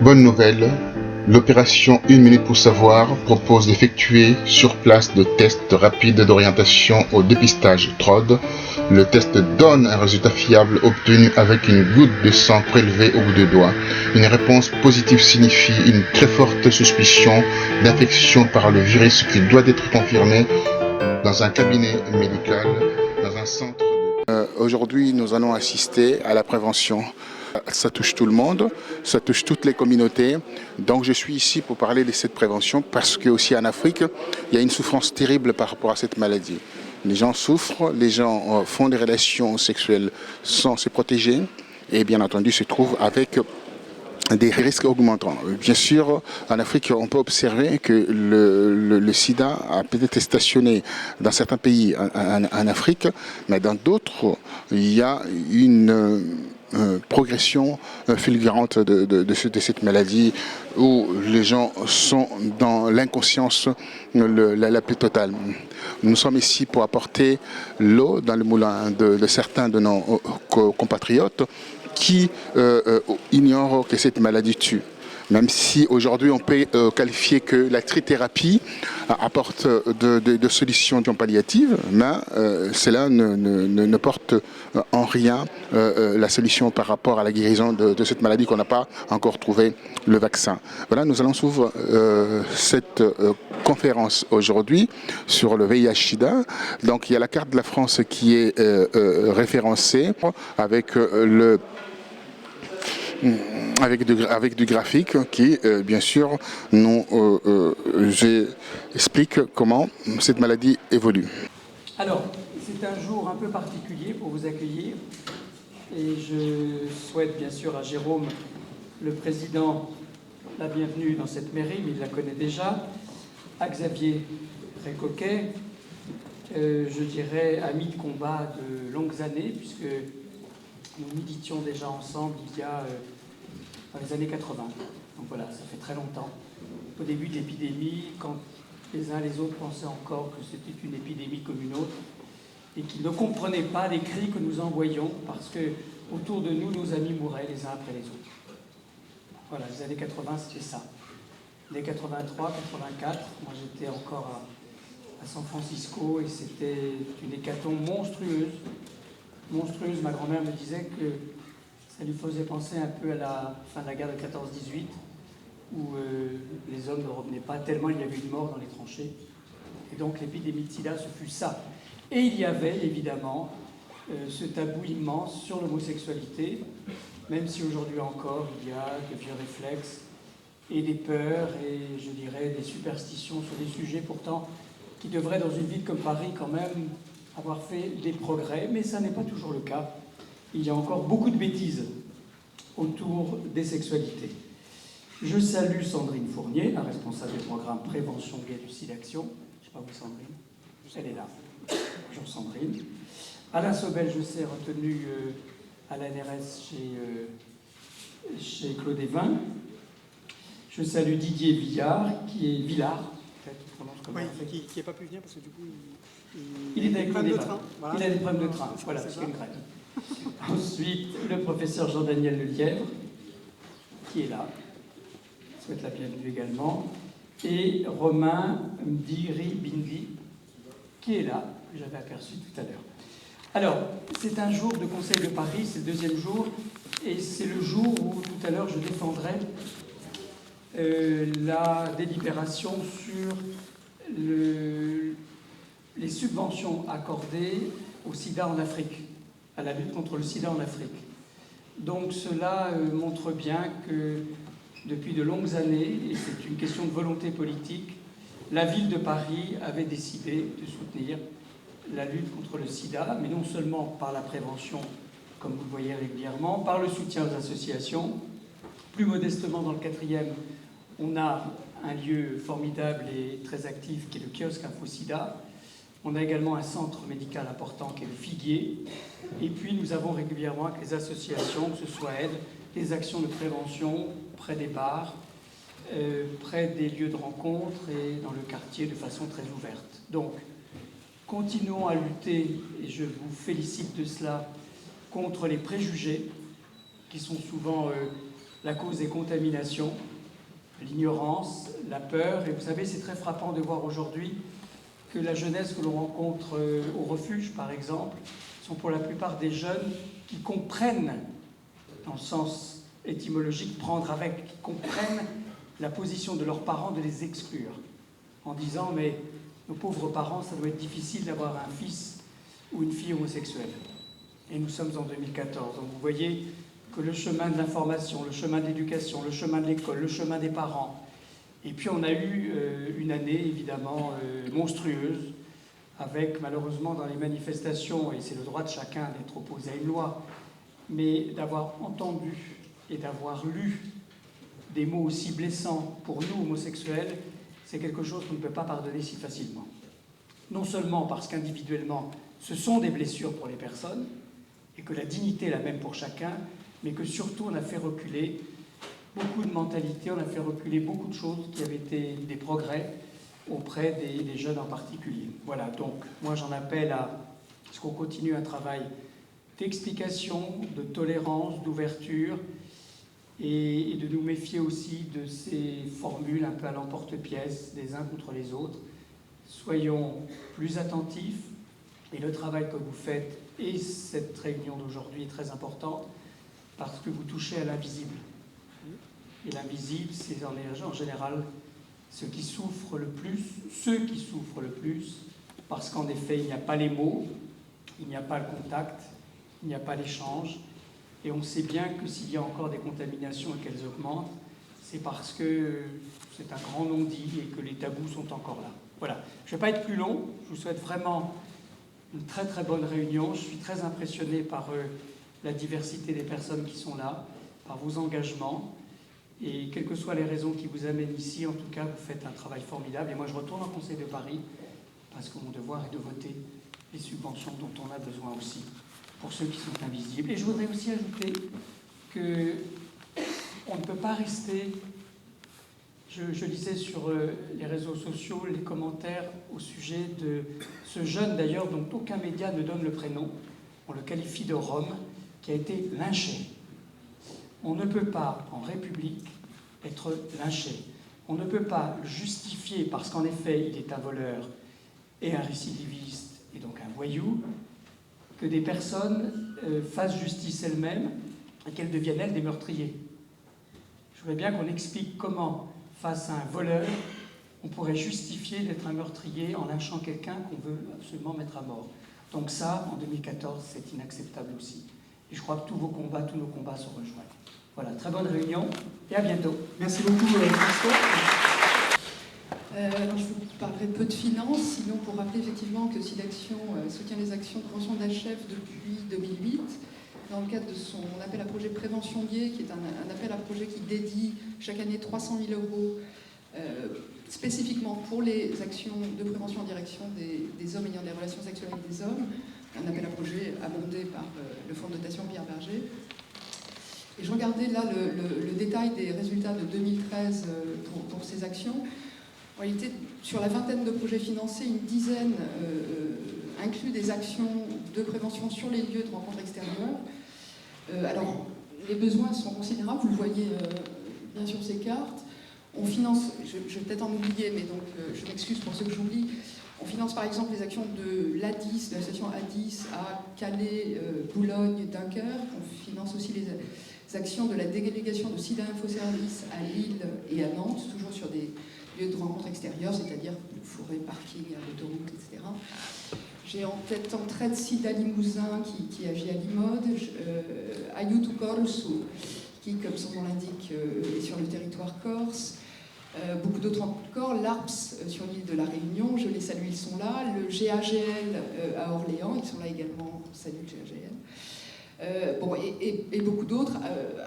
Bonne nouvelle, l'opération 1 minute pour savoir propose d'effectuer sur place de tests rapides d'orientation au dépistage TROD. Le test donne un résultat fiable obtenu avec une goutte de sang prélevée au bout du doigt. Une réponse positive signifie une très forte suspicion d'infection par le virus qui doit être confirmée dans un cabinet médical, dans un centre de... Aujourd'hui, nous allons assister à la prévention. Ça touche tout le monde, ça touche toutes les communautés. Donc je suis ici pour parler de cette prévention parce qu'aussi en Afrique, il y a une souffrance terrible par rapport à cette maladie. Les gens souffrent, les gens font des relations sexuelles sans se protéger et bien entendu se trouvent avec des risques augmentants. Bien sûr, en Afrique, on peut observer que le sida a peut-être stationné dans certains pays en Afrique, mais dans d'autres, il y a une progression fulgurante de cette maladie où les gens sont dans l'inconscience la plus totale. Nous sommes ici pour apporter l'eau dans le moulin de certains de nos compatriotes qui ignorent que cette maladie tue. Même si aujourd'hui on peut qualifier que la trithérapie apporte de solutions palliatives, mais cela ne porte en rien la solution par rapport à la guérison de cette maladie qu'on n'a pas encore trouvé le vaccin. Voilà, nous allons s'ouvrir cette conférence aujourd'hui sur le VIH-Sida. Donc il y a la carte de la France qui est référencée avec avec du graphique qui, bien sûr, nous explique comment cette maladie évolue. Alors, c'est un jour un peu particulier pour vous accueillir et je souhaite bien sûr à Jérôme, le président, la bienvenue dans cette mairie, mais il la connaît déjà, à Xavier Récoquet, je dirais ami de combat de longues années, puisque nous militions déjà ensemble il y a dans les années 80. Donc voilà, ça fait très longtemps. Au début de l'épidémie, quand les uns les autres pensaient encore que c'était une épidémie comme une autre et qu'ils ne comprenaient pas les cris que nous envoyions parce que autour de nous, nos amis mouraient les uns après les autres. Voilà, les années 80, c'était ça. Les 83, 84, moi j'étais encore à San Francisco et c'était une hécatombe monstrueuse. Monstrueuse, ma grand-mère me disait que ça lui faisait penser un peu à la fin de la guerre de 14-18, où les hommes ne revenaient pas tellement il y avait eu de morts dans les tranchées. Et donc l'épidémie de sida, ce fut ça. Et il y avait évidemment ce tabou immense sur l'homosexualité, même si aujourd'hui encore il y a de vieux réflexes et des peurs et je dirais des superstitions sur des sujets pourtant qui devraient dans une ville comme Paris quand même avoir fait des progrès, mais ça n'est pas toujours le cas. Il y a encore beaucoup de bêtises autour des sexualités. Je salue Sandrine Fournier, la responsable du programme Prévention Gay du SIDAction. Je ne sais pas où est Sandrine. Elle est là. Bonjour Sandrine. Alain Sobel, je sais, retenu à l'ANRS chez Claude Evin. Je salue Didier Villard, qui est Villard, peut-être, qui n'a pas pu venir parce que du coup il est avec Claude Evin. Voilà. Il a des problèmes de train. Voilà, c'est une grève. Ensuite, le professeur Jean-Daniel Lelièvre, qui est là, je souhaite la bienvenue également, et Romain Mdiri-Bindi, qui est là, que j'avais aperçu tout à l'heure. Alors, c'est un jour de Conseil de Paris, c'est le deuxième jour, et c'est le jour où, tout à l'heure, je défendrai la délibération sur les subventions accordées au sida en Afrique, à la lutte contre le sida en Afrique. Donc cela montre bien que depuis de longues années, et c'est une question de volonté politique, la ville de Paris avait décidé de soutenir la lutte contre le sida, mais non seulement par la prévention, comme vous le voyez régulièrement, par le soutien aux associations. Plus modestement, dans le 4e, on a un lieu formidable et très actif qui est le kiosque InfoSida. On a également un centre médical important qui est le Figuier. Et puis nous avons régulièrement avec les associations, que ce soit elles, des actions de prévention près des bars, près des lieux de rencontre et dans le quartier de façon très ouverte. Donc, continuons à lutter, et je vous félicite de cela, contre les préjugés qui sont souvent la cause des contaminations, l'ignorance, la peur. Et vous savez, c'est très frappant de voir aujourd'hui que la jeunesse que l'on rencontre au refuge, par exemple, sont pour la plupart des jeunes qui comprennent, dans le sens étymologique, prendre avec, qui comprennent la position de leurs parents de les exclure, en disant « mais nos pauvres parents, ça doit être difficile d'avoir un fils ou une fille homosexuelle ». Et nous sommes en 2014, donc vous voyez que le chemin de l'information, le chemin de l'éducation, le chemin de l'école, le chemin des parents, et puis on a eu une année évidemment monstrueuse, avec malheureusement dans les manifestations, et c'est le droit de chacun d'être opposé à une loi, mais d'avoir entendu et d'avoir lu des mots aussi blessants pour nous homosexuels, c'est quelque chose qu'on ne peut pas pardonner si facilement. Non seulement parce qu'individuellement, ce sont des blessures pour les personnes, et que la dignité est la même pour chacun, mais que surtout on a fait reculer beaucoup de mentalités, on a fait reculer beaucoup de choses qui avaient été des progrès auprès des jeunes en particulier. Voilà, donc moi j'en appelle à ce qu'on continue un travail d'explication, de tolérance, d'ouverture, et de nous méfier aussi de ces formules un peu à l'emporte-pièce des uns contre les autres. Soyons plus attentifs, et le travail que vous faites et cette réunion d'aujourd'hui est très importante parce que vous touchez à l'invisible. Et l'invisible, c'est en général ceux qui souffrent le plus, parce qu'en effet, il n'y a pas les mots, il n'y a pas le contact, il n'y a pas l'échange, et on sait bien que s'il y a encore des contaminations et qu'elles augmentent, c'est parce que c'est un grand non-dit et que les tabous sont encore là. Voilà, je ne vais pas être plus long, je vous souhaite vraiment une très très bonne réunion. Je suis très impressionné par la diversité des personnes qui sont là, par vos engagements. Et quelles que soient les raisons qui vous amènent ici, en tout cas, vous faites un travail formidable. Et moi, je retourne au Conseil de Paris, parce que mon devoir est de voter les subventions dont on a besoin aussi, pour ceux qui sont invisibles. Et je voudrais aussi ajouter qu'on ne peut pas rester... Je lisais sur les réseaux sociaux les commentaires au sujet de ce jeune, d'ailleurs, dont aucun média ne donne le prénom. On le qualifie de Rome, qui a été lynché. On ne peut pas, en République, être lynché. On ne peut pas justifier, parce qu'en effet, il est un voleur et un récidiviste, et donc un voyou, que des personnes fassent justice elles-mêmes et qu'elles deviennent, elles, des meurtriers. Je voudrais bien qu'on explique comment, face à un voleur, on pourrait justifier d'être un meurtrier en lynchant quelqu'un qu'on veut absolument mettre à mort. Donc ça, en 2014, c'est inacceptable aussi. Et je crois que tous nos combats se rejoignent. Voilà, très bonne réunion et à bientôt. Merci beaucoup, François. Alors, je vous parlerai peu de finances, sinon pour rappeler effectivement que SIDAction soutient les actions de prévention d'HF depuis 2008, dans le cadre de son appel à projet Prévention Gay, qui est un appel à projet qui dédie chaque année 300 000 € spécifiquement pour les actions de prévention en direction des hommes ayant des relations sexuelles avec des hommes, un appel à projet abondé par le fonds de dotation Pierre Berger. Et je regardais là le détail des résultats de 2013 pour ces actions. En réalité, sur la vingtaine de projets financés, une dizaine inclut des actions de prévention sur les lieux de rencontres extérieures. Alors, les besoins sont considérables, vous le voyez bien sur ces cartes. On finance, je vais peut-être en oublier, mais donc je m'excuse pour ceux que j'oublie. On finance par exemple les actions de l'ADIS, de la station ADIS à Calais, Boulogne, Dunkerque. On finance aussi les actions de la délégation de SIDA Info Service à Lille et à Nantes, toujours sur des lieux de rencontres extérieures, c'est-à-dire forêt, parking, autoroute, etc. J'ai en tête Entraide SIDA Limousin qui agit à Limoges, Aiuto Corso, qui, comme son nom l'indique, est sur le territoire corse. Beaucoup d'autres encore, l'ARPS sur l'île de la Réunion, je les salue, ils sont là. Le GAGL à Orléans, ils sont là également, salut le GAGL. Et beaucoup d'autres.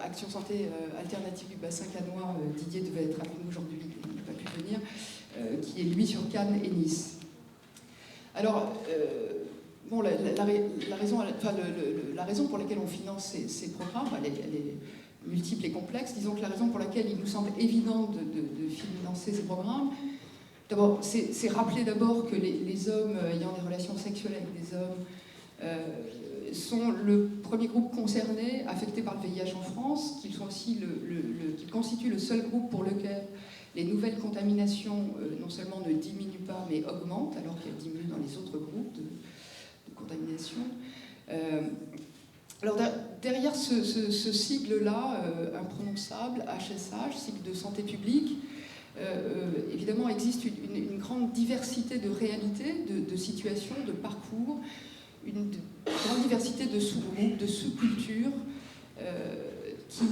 Action Santé Alternative du Bassin Cannois, Didier devait être avec nous aujourd'hui, il n'a pas pu venir, qui est lui sur Cannes et Nice. Alors, la raison pour laquelle on finance ces programmes, elle est multiple et complexe. Disons que la raison pour laquelle il nous semble évident de financer ces programmes, d'abord, c'est rappeler d'abord que les hommes ayant des relations sexuelles avec des hommes sont le premier groupe concerné, affecté par le VIH en France, qu'ils qu'ils constituent le seul groupe pour lequel les nouvelles contaminations non seulement ne diminuent pas, mais augmentent, alors qu'elles diminuent dans les autres groupes de contamination. Alors derrière ce sigle-là, imprononçable, HSH, sigle de santé publique, évidemment existe une grande diversité de réalités, de situations, de parcours, une grande diversité de sous-groupes, de sous-cultures, qui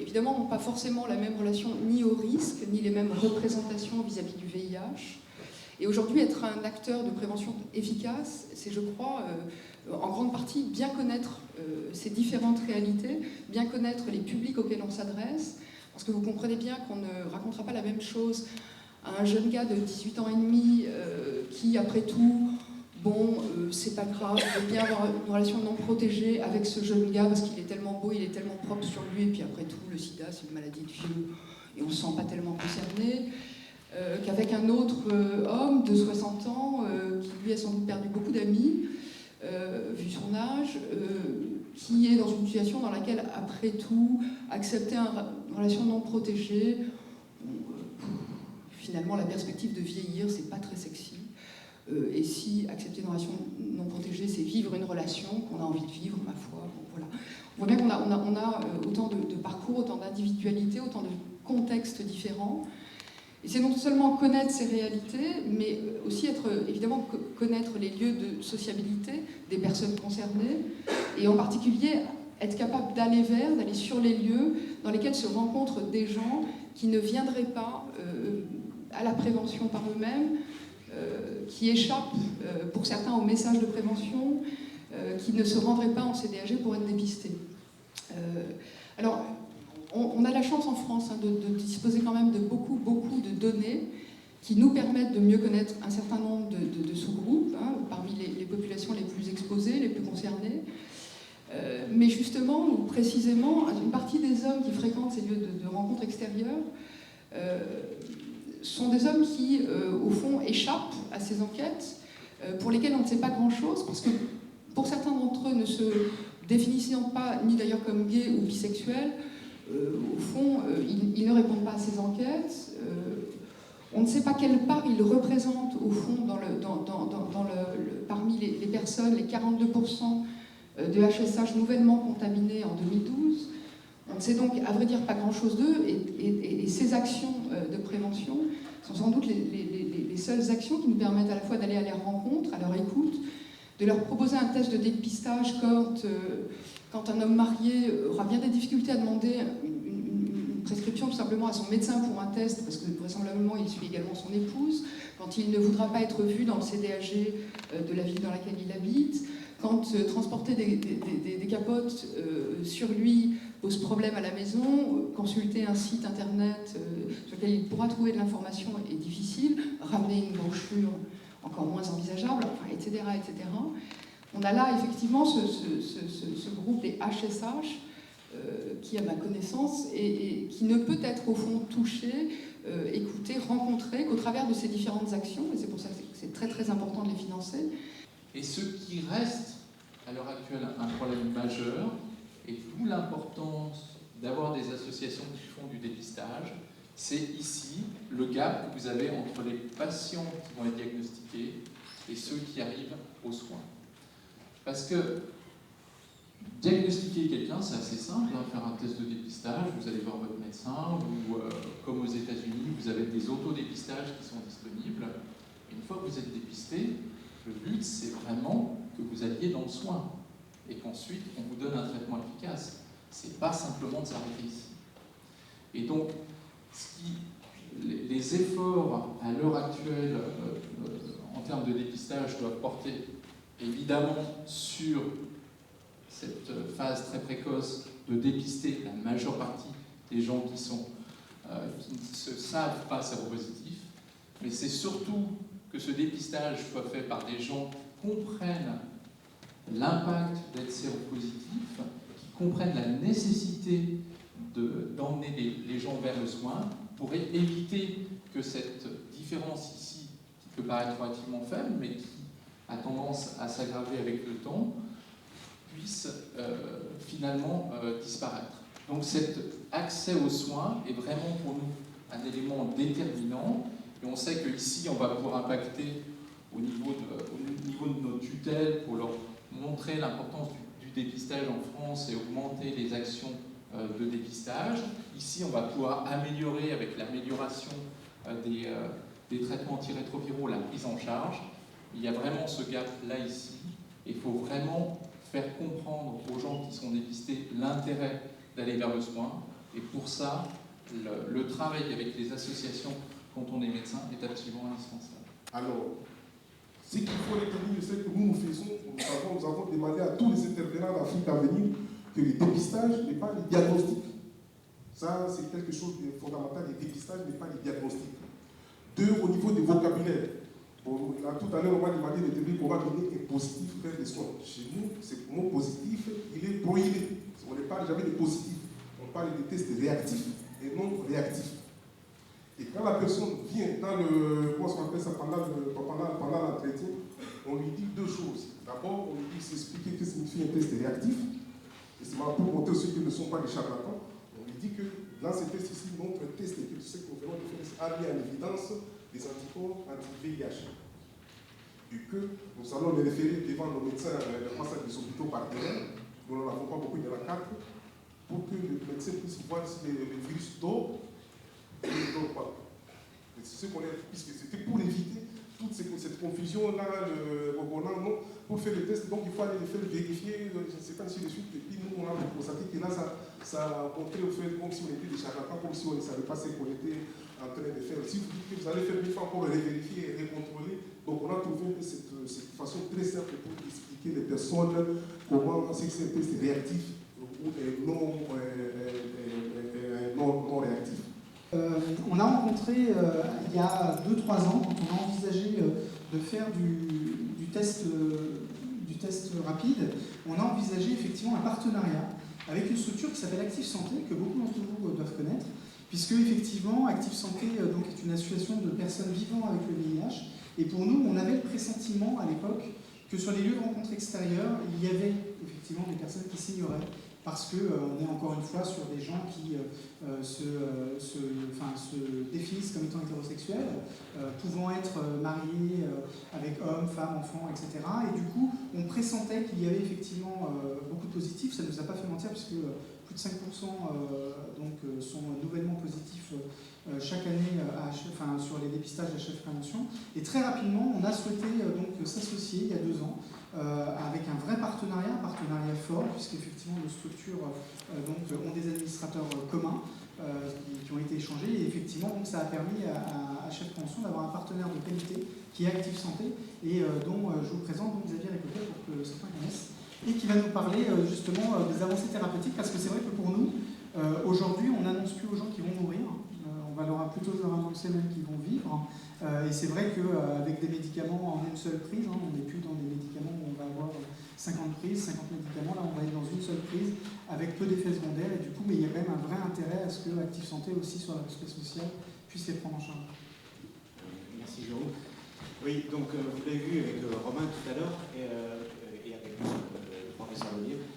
évidemment n'ont pas forcément la même relation ni au risque, ni les mêmes représentations vis-à-vis du VIH. Et aujourd'hui, être un acteur de prévention efficace, c'est, je crois, en grande partie bien connaître ces différentes réalités, bien connaître les publics auxquels on s'adresse, parce que vous comprenez bien qu'on ne racontera pas la même chose à un jeune gars de 18 ans et demi qui, après tout, bon, c'est pas grave, je veux bien avoir une relation non protégée avec ce jeune gars parce qu'il est tellement beau, il est tellement propre sur lui, et puis après tout, le sida, c'est une maladie de vieux, et on ne se sent pas tellement concerné, qu'avec un autre homme de 60 ans, qui lui a sans doute perdu beaucoup d'amis, vu son âge, qui est dans une situation dans laquelle, après tout, accepter une relation non protégée, finalement, la perspective de vieillir, c'est pas très sexy. Et si accepter une relation non protégée, c'est vivre une relation qu'on a envie de vivre, ma foi, bon, voilà. On voit bien qu'on a autant de parcours, autant d'individualités, autant de contextes différents. Et c'est non seulement connaître ces réalités, mais aussi évidemment connaître les lieux de sociabilité des personnes concernées, et en particulier être capable d'aller sur les lieux dans lesquels se rencontrent des gens qui ne viendraient pas à la prévention par eux-mêmes, qui échappent pour certains au message de prévention, qui ne se rendraient pas en CDAG pour être dépistés. Alors, on a la chance en France de disposer quand même de beaucoup de données qui nous permettent de mieux connaître un certain nombre de sous-groupes, parmi les populations les plus exposées, les plus concernées. Mais justement, ou précisément, une partie des hommes qui fréquentent ces lieux de rencontres extérieures sont des hommes qui, au fond, échappent à ces enquêtes, pour lesquelles on ne sait pas grand-chose, parce que pour certains d'entre eux, ne se définissant pas ni d'ailleurs comme gays ou bisexuels, au fond, ils ne répondent pas à ces enquêtes. On ne sait pas quelle part ils représentent, au fond, parmi les personnes, les 42% de HSH nouvellement contaminés en 2012. On ne sait donc, à vrai dire, pas grand-chose d'eux, et ces actions de prévention sont sans doute les seules actions qui nous permettent à la fois d'aller à leur rencontre, à leur écoute, de leur proposer un test de dépistage quand un homme marié aura bien des difficultés à demander une prescription tout simplement à son médecin pour un test, parce que vraisemblablement il suit également son épouse, quand il ne voudra pas être vu dans le CDAG de la ville dans laquelle il habite, quand transporter des capotes sur lui pose problème à la maison, consulter un site internet sur lequel il pourra trouver de l'information est difficile, ramener une brochure encore moins envisageable, etc., etc. On a là effectivement ce groupe des HSH qui, à ma connaissance, et qui ne peut être au fond touché, écouté, rencontré qu'au travers de ces différentes actions, et c'est pour ça que c'est très très important de les financer. Et ce qui reste à l'heure actuelle un problème majeur, et d'où l'importance d'avoir des associations qui font du dépistage, c'est ici le gap que vous avez entre les patients qui vont être diagnostiqués et ceux qui arrivent aux soins. Parce que diagnostiquer quelqu'un, c'est assez simple, faire un test de dépistage, vous allez voir votre médecin, ou comme aux États-Unis, vous avez des autodépistages qui sont disponibles. Une fois que vous êtes dépisté, le but, c'est vraiment que vous alliez dans le soin et qu'ensuite, on vous donne un traitement efficace. C'est pas simplement de s'arrêter ici. Et donc, les efforts à l'heure actuelle en termes de dépistage doivent porter évidemment sur cette phase très précoce de dépister la majeure partie des gens qui ne se savent pas séropositifs, mais c'est surtout que ce dépistage soit fait par des gens qui comprennent l'impact d'être séropositif, qui comprennent la nécessité d'emmener les gens vers le soin pour éviter que cette différence ici, qui peut paraître relativement faible, mais qui a tendance à s'aggraver avec le temps, puisse finalement disparaître. Donc cet accès aux soins est vraiment pour nous un élément déterminant, et on sait qu'ici on va pouvoir impacter au niveau de nos tutelles pour leur montrer l'importance du dépistage en France et augmenter les actions de dépistage. Ici on va pouvoir améliorer avec l'amélioration des traitements antirétroviraux la prise en charge. Il y a vraiment ce gap là ici, et il faut vraiment faire comprendre aux gens qui sont dépistés l'intérêt d'aller vers le soin, et pour ça le travail avec les associations quand on est médecin est absolument indispensable. Alors, ce qu'il faut retenir, c'est que nous faisons, nous avons demandé à tous les intervenants d'Afrique à venir que le dépistage n'est pas le diagnostic. Ça, c'est quelque chose de fondamental. Le dépistage n'est pas le diagnostic. 2, au niveau du vocabulaire. Bon, là, tout à l'heure, on m'a demandé de dire qu'on va donner un positif vers les soins. Chez nous, ce mot positif, il est prohibé. On ne parle jamais de positif. On parle de tests réactifs et non réactifs. Et quand la personne vient dans le, comment on appelle ça, pendant l'entretien, on lui dit 2 choses. D'abord, on lui dit s'expliquer ce que signifie un test réactif. Et c'est pour montrer ceux qui ne sont pas des charlatans. On lui dit que dans ce test ici, notre test, et que ce que nous venons de faire, a mis en évidence des anticorps anti-VIH. Et que nous allons les référer devant nos médecins de passage des hôpitaux partenaires, nous n'en avons pas beaucoup, il y en a 4, pour que les médecins puissent voir si le virus dort ou ne dort pas. C'est ce qu'on a, puisque c'était pour éviter toute cette confusion-là, non, pour faire le test, donc il faut aller le faire vérifier, je ne sais pas, ainsi de suite, et puis nous, on a constaté que là, ça a montré au fait comme si on était des charlatans, comme si on ne savait pas ce qu'on était en train de faire. Si vous dites que vous allez faire 1000 fois encore vérifier et recontrôler, donc on a trouvé cette façon très simple pour expliquer les personnes comment c'est que c'est un test réactif ou non réactif. On a rencontré il y a 2-3 ans, quand on a envisagé de faire du test rapide, on a envisagé effectivement un partenariat avec une structure qui s'appelle Active Santé, que beaucoup d'entre vous doivent connaître, puisque effectivement Active Santé donc, est une association de personnes vivant avec le VIH, et pour nous, on avait le pressentiment à l'époque que sur les lieux de rencontre extérieurs, il y avait effectivement des personnes qui s'ignoraient, parce qu'on est encore une fois sur des gens qui se définissent comme étant hétérosexuels, pouvant être mariés avec hommes, femmes, enfants, etc. Et du coup, on pressentait qu'il y avait effectivement beaucoup de positifs. Ça ne nous a pas fait mentir, puisque plus de 5% sont nouvellement positifs chaque année sur les dépistages HF Prévention. Et très rapidement, on a souhaité s'associer il y a 2 ans avec un vrai partenariat fort, puisqu'effectivement nos structures ont des administrateurs communs qui ont été échangés, et effectivement donc, ça a permis à HF Prévention d'avoir un partenaire de qualité qui est Active Santé, et dont je vous présente donc Xavier Ricotet pour que certains connaissent, et qui va nous parler justement des avancées thérapeutiques, parce que c'est vrai que pour nous, aujourd'hui, on n'annonce plus aux gens qui vont mourir, on va plutôt leur annoncer même qu'ils vont vivre, et c'est vrai qu'avec des médicaments en une seule prise, on n'est plus dans des médicaments où on va avoir 50 prises, 50 médicaments, là on va être dans une seule prise, avec peu d'effets secondaires, et du coup, mais il y a quand même un vrai intérêt à ce que Active Santé aussi, sur l'aspect social, puisse les prendre en charge. Merci Jérôme. Oui, donc vous l'avez vu avec Romain tout à l'heure, et avec le professeur Lelièvre,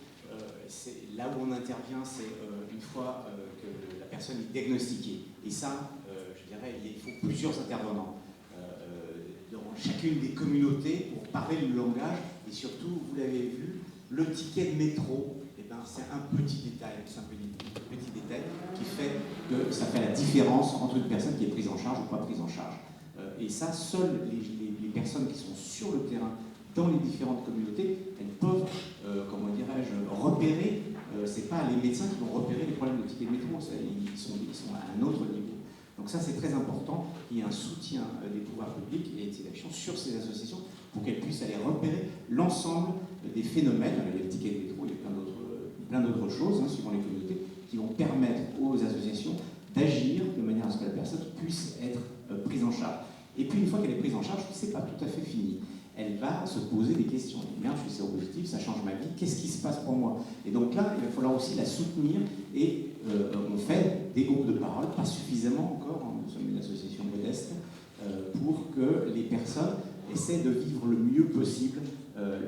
là où on intervient, c'est une fois que la personne est diagnostiquée. Et ça, je dirais, il faut plusieurs intervenants dans chacune des communautés pour parler le langage. Et surtout, vous l'avez vu, le ticket de métro, c'est un petit détail, qui fait que ça fait la différence entre une personne qui est prise en charge ou pas prise en charge. Et ça, seules les personnes qui sont sur le terrain, dans les différentes communautés, elles peuvent, repérer. C'est pas les médecins qui vont repérer les problèmes de ticket de métro, ils sont à un autre niveau. Donc ça, c'est très important qu'il y ait un soutien des pouvoirs publics et des actions sur ces associations pour qu'elles puissent aller repérer l'ensemble des phénomènes. Il y a le ticket de métro, il y a plein d'autres choses, suivant les communautés, qui vont permettre aux associations d'agir de manière à ce que la personne puisse être prise en charge. Et puis, une fois qu'elle est prise en charge, ce n'est pas tout à fait fini. Elle va se poser des questions. Bien, je suis séropositif, ça change ma vie, qu'est-ce qui se passe pour moi? Et donc là, il va falloir aussi la soutenir, et on fait des groupes de parole, pas suffisamment encore, nous sommes une association modeste, pour que les personnes essaient de vivre le mieux possible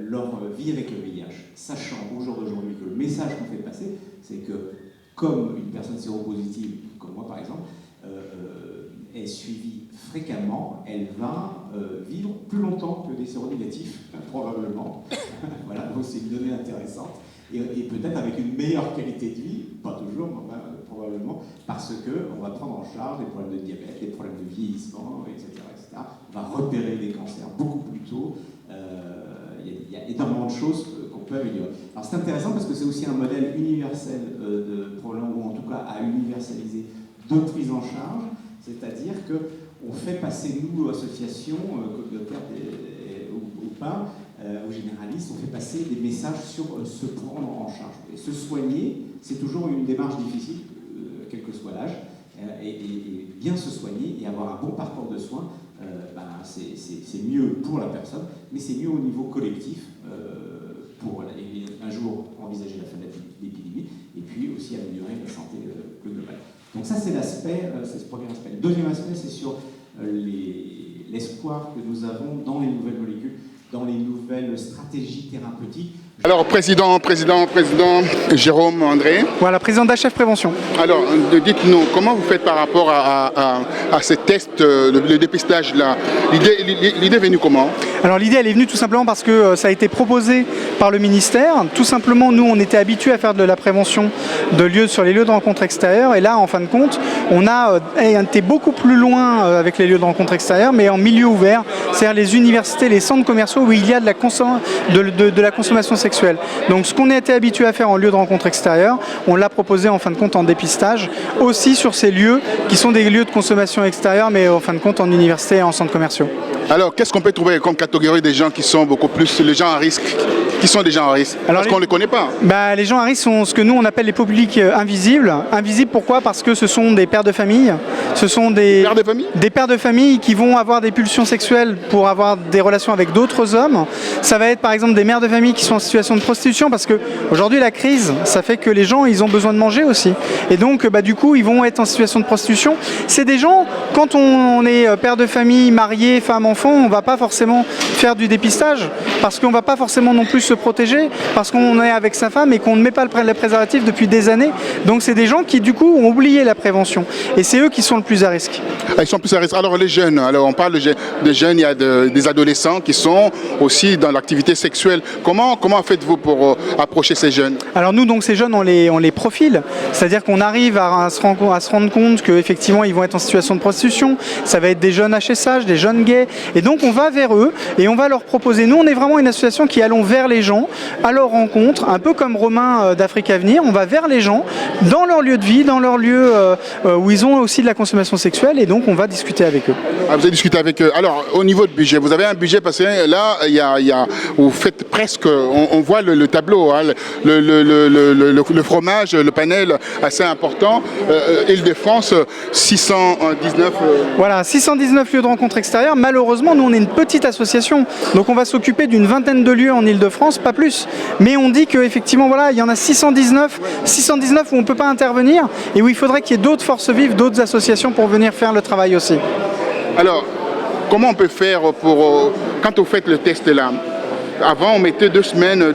leur vie avec le VIH, sachant au jour d'aujourd'hui que le message qu'on fait passer, c'est que comme une personne séropositive, comme moi par exemple, est suivie fréquemment, elle va vivre plus longtemps que des séronégatifs, probablement. Voilà, donc c'est une donnée intéressante. Et peut-être avec une meilleure qualité de vie, pas toujours, mais probablement, parce qu'on va prendre en charge des problèmes de diabète, des problèmes de vieillissement, etc., etc. On va repérer des cancers beaucoup plus tôt. Il y a énormément de choses qu'on peut améliorer. Alors c'est intéressant parce que c'est aussi un modèle universel de problème, ou en tout cas à universaliser de prise en charge, c'est-à-dire qu'on fait passer, nous, associations, communautaires ou pas, aux généralistes, on fait passer des messages sur se prendre en charge. Et se soigner, c'est toujours une démarche difficile, quel que soit l'âge, et bien se soigner et avoir un bon parcours de soins, c'est mieux pour la personne, mais c'est mieux au niveau collectif pour un jour envisager la fin de l'épidémie et puis aussi améliorer la santé globale. Donc ça, c'est l'aspect, c'est ce premier aspect. Le deuxième aspect, c'est sur l'espoir que nous avons dans les nouvelles molécules, dans les nouvelles stratégies thérapeutiques. Alors, président Jérôme André. Voilà, président d'HF Prévention. Alors, dites-nous, comment vous faites par rapport à ces tests, le dépistage-là? L'idée est venue comment? Alors l'idée, elle est venue tout simplement parce que ça a été proposé par le ministère. Tout simplement, nous, on était habitués à faire de la prévention sur les lieux de rencontre extérieurs. Et là, en fin de compte, on a été beaucoup plus loin avec les lieux de rencontre extérieurs, mais en milieu ouvert, c'est-à-dire les universités, les centres commerciaux où il y a de la consommation sexuelle. Donc ce qu'on a été habitué à faire en lieu de rencontre extérieure, on l'a proposé en fin de compte en dépistage, aussi sur ces lieux qui sont des lieux de consommation extérieure, mais en fin de compte en université et en centres commerciaux. Alors, qu'est-ce qu'on peut trouver comme catégorie des gens qui sont beaucoup plus, les gens à risque, qui sont des gens à risque? Parce qu'on ne les connaît pas. Les gens à risque sont ce que nous on appelle les publics invisibles. Invisibles pourquoi? Parce que ce sont des pères de famille. Ce sont des pères de famille qui vont avoir des pulsions sexuelles pour avoir des relations avec d'autres hommes. Ça va être par exemple des mères de famille qui sont en situation de prostitution parce que aujourd'hui la crise, ça fait que les gens ils ont besoin de manger aussi. Et donc du coup ils vont être en situation de prostitution. C'est des gens, quand on est père de famille, marié, femme, enfant, on ne va pas forcément faire du dépistage parce qu'on ne va pas forcément non plus se protéger parce qu'on est avec sa femme et qu'on ne met pas le préservatif depuis des années. Donc c'est des gens qui du coup ont oublié la prévention et c'est eux qui sont le plus à risque. Ils sont plus à risque. Alors les jeunes, on parle des jeunes, il y a des adolescents qui sont aussi dans l'activité sexuelle. Comment faites-vous pour approcher ces jeunes? Alors nous, donc ces jeunes, on les profile, c'est-à-dire qu'on arrive à se rendre compte qu'effectivement ils vont être en situation de prostitution, ça va être des jeunes HSH, des jeunes gays, et donc on va vers eux et on va leur proposer, nous on est vraiment une association qui allons vers les gens, à leur rencontre, un peu comme Romain d'Afrique à venir, on va vers les gens, dans leur lieu de vie, dans leur lieu où ils ont aussi de la consommation sexuelle, et donc on va discuter avec eux. Ah, vous allez discuter avec eux. Alors au niveau de budget, vous avez un budget parce que là, vous faites presque, on voit le tableau, hein, le fromage, le panel assez important. Île-de-France, 619... Voilà, 619 lieux de rencontre extérieure. Malheureusement, nous on est une petite association, donc on va s'occuper d'une vingtaine de lieux en Île-de-France, pas plus. Mais on dit qu'effectivement, voilà, il y en a 619 où on ne peut pas intervenir et où il faudrait qu'il y ait d'autres forces vives, d'autres associations pour venir faire le travail aussi. Alors, comment on peut faire quand vous faites le test là? Avant, on mettait 2 semaines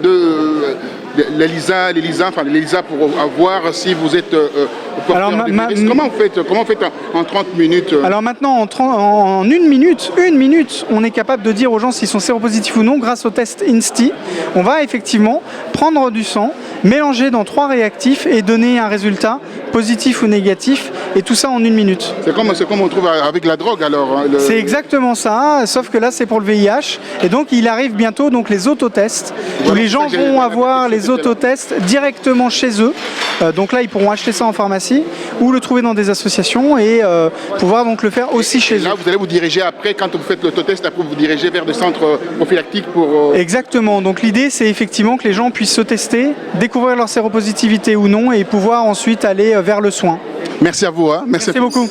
l'ELISA pour voir si vous êtes alors, comment vous faites en 30 minutes? Alors maintenant, en une minute, on est capable de dire aux gens s'ils sont séropositifs ou non grâce au test INSTI. On va effectivement prendre du sang, mélanger dans 3 réactifs et donner un résultat positif ou négatif, et tout ça en 1 minute. C'est comme on trouve avec la drogue alors. C'est exactement ça, sauf que là c'est pour le VIH, et donc il arrive bientôt donc les autotests, où les gens vont avoir les autotests directement chez eux. Donc là ils pourront acheter ça en pharmacie ou le trouver dans des associations et pouvoir donc le faire aussi chez eux. Là vous allez vous diriger après, quand vous faites l'autotest, après vous dirigez vers des centres prophylactiques pour... Exactement, donc l'idée c'est effectivement que les gens puissent se tester, découvrir leur séropositivité ou non et pouvoir ensuite aller vers le soin. Merci à vous. Hein. Merci beaucoup.